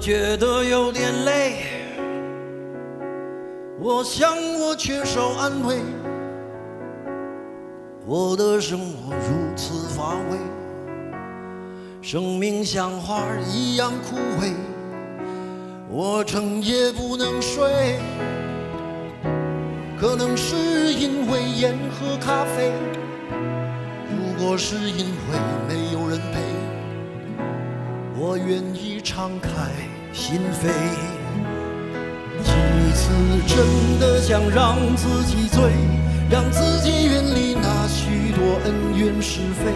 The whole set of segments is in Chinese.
觉得有点累，我想我缺少安慰，我的生活如此乏味，生命像花一样枯萎，我整夜不能睡，可能是因为烟和咖啡，如果是因为没有人陪，我愿意敞开心扉。几次真的想让自己醉，让自己远离那许多恩怨是非，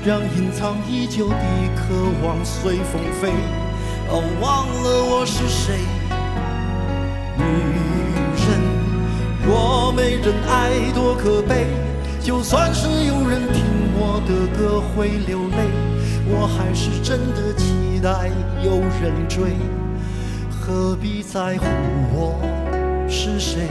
让隐藏已久的渴望随风飞。哦，忘了我是谁。女人若没人爱多可悲，就算是有人听我的歌会流泪，我还是真的期待有人追，何必在乎我是谁？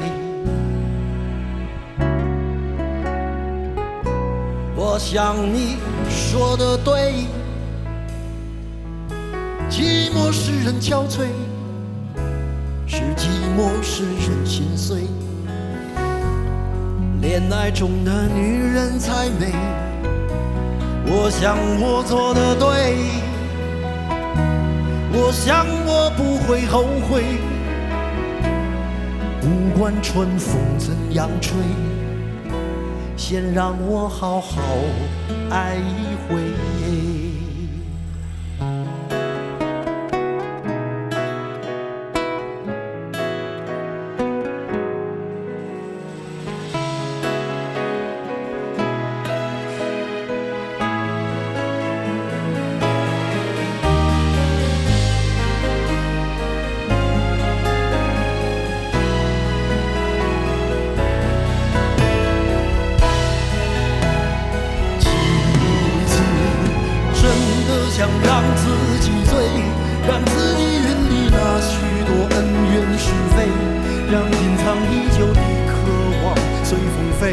我想你说的对，寂寞使人憔悴，是寂寞使人心碎，恋爱中的女人才美。我想我做得对，我想我不会后悔，不管春风怎样吹，先让我好好爱一回。想让自己醉，让自己远离那许多恩怨是非，让隐藏已久的渴望随风飞。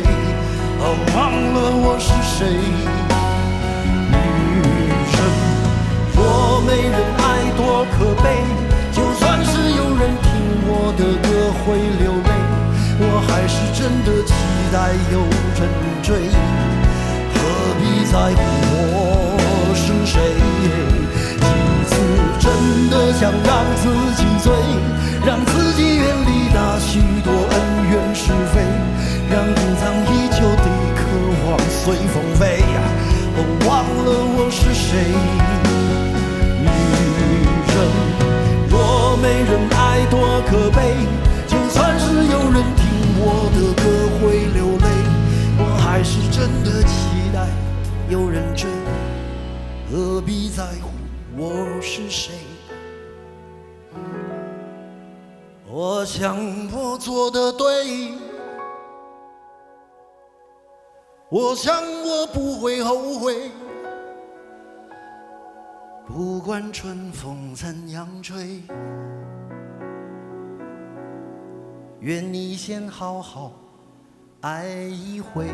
哦，忘了我是谁。女人若没人爱多可悲，就算是有人听我的歌会流泪，我还是真的期待有人追，何必在乎我是谁？几次真的想让自己醉，让自己远离那许多恩怨是非，让隐藏已久的渴望随风飞。哦，忘了我是谁。女人若没人爱多可悲，就算是有人听我的歌会流泪，我还是真的期待有人追，何必在乎我是谁？我想我做得对，我想我不会后悔，不管春风怎样吹，愿你先好好爱一回。